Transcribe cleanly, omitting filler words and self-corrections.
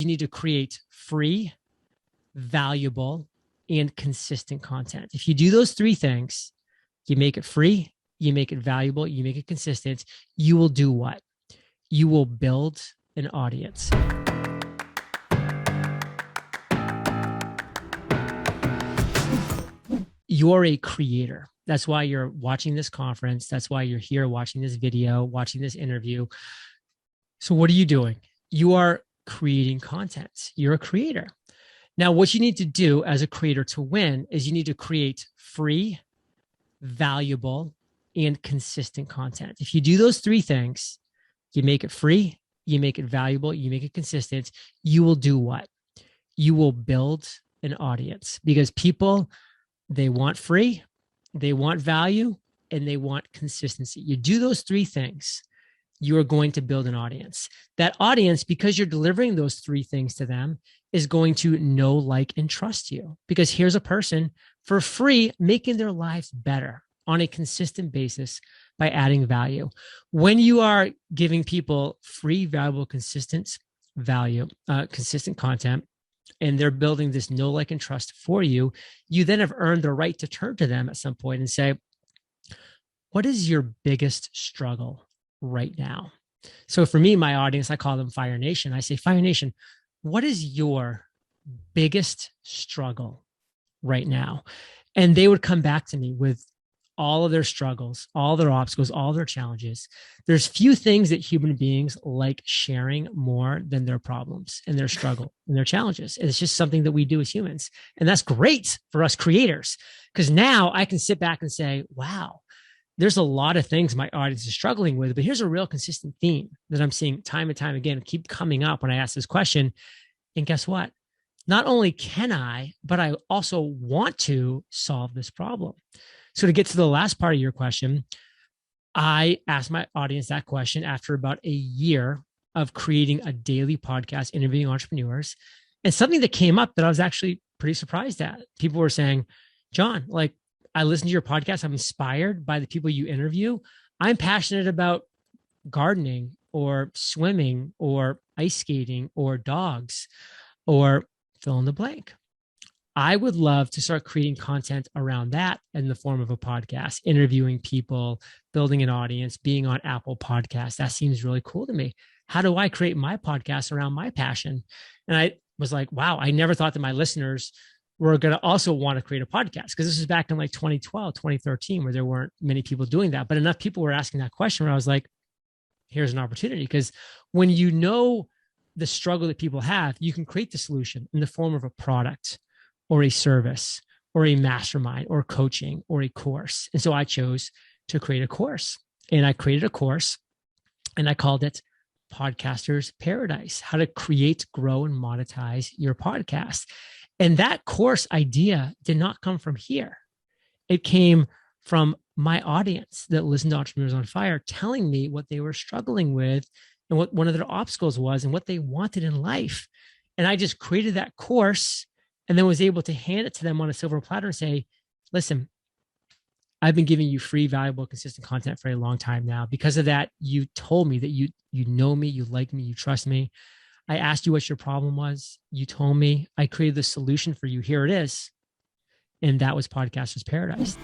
need to create free, valuable, and consistent content. If you do those three things, you make it free, you make it valuable, you make it consistent, you will do what? You will build an audience. You're a creator. That's why you're watching this conference. That's why you're here watching this video, watching this interview. So what are you doing? You are creating content. You're a creator. Now, what you need to do as a creator to win is you need to create free, valuable, and consistent content. If you do those three things, you make it free, you make it valuable, you make it consistent, you will do what? You will build an audience, because people, they want free, they want value, and they want consistency. You do those three things, you are going to build an audience. That audience, because you're delivering those three things to them, is going to know, like, and trust you. Because here's a person for free making their lives better on a consistent basis by adding value. When you are giving people free, valuable, consistent value, consistent content, and they're building this know, like, and trust for you, you then have earned the right to turn to them at some point and say, what is your biggest struggle right now? So for me, my audience, I call them Fire Nation. I say, Fire Nation, what is your biggest struggle right now? And they would come back to me with all of their struggles, all their obstacles, all their challenges. There's few things that human beings like sharing more than their problems and their struggle and their challenges. It's just something that we do as humans. And that's great for us creators, because now I can sit back and say, wow, there's a lot of things my audience is struggling with, but here's a real consistent theme that I'm seeing time and time again keep coming up when I ask this question. And guess what? Not only can I, but I also want to solve this problem. So to get to the last part of your question, I asked my audience that question after about a year of creating a daily podcast, interviewing entrepreneurs, and something that came up that I was actually pretty surprised at. People were saying, John, like, I listen to your podcast. I'm inspired by the people you interview. I'm passionate about gardening or swimming or ice skating or dogs or fill in the blank. I would love to start creating content around that in the form of a podcast, interviewing people, building an audience, being on Apple Podcasts. That seems really cool to me. How do I create my podcast around my passion? And I was like, wow, I never thought that my listeners were going to also want to create a podcast, because this was back in like 2012, 2013, where there weren't many people doing that. But enough people were asking that question where I was like, here's an opportunity. Because when you know the struggle that people have, you can create the solution in the form of a product or a service or a mastermind or coaching or a course. And so I chose to create a course, and I created a course and I called it Podcaster's Paradise: How to Create, Grow, and Monetize Your Podcast. And that course idea did not come from here. It came from my audience that listened to Entrepreneurs on Fire telling me what they were struggling with and what one of their obstacles was and what they wanted in life. And I just created that course and then was able to hand it to them on a silver platter and say, listen, I've been giving you free, valuable, consistent content for a long time now. Because of that, you told me that you know me, you like me, you trust me. I asked you what your problem was. You told me. I created the solution for you. Here it is. And that was Podcaster's Paradise.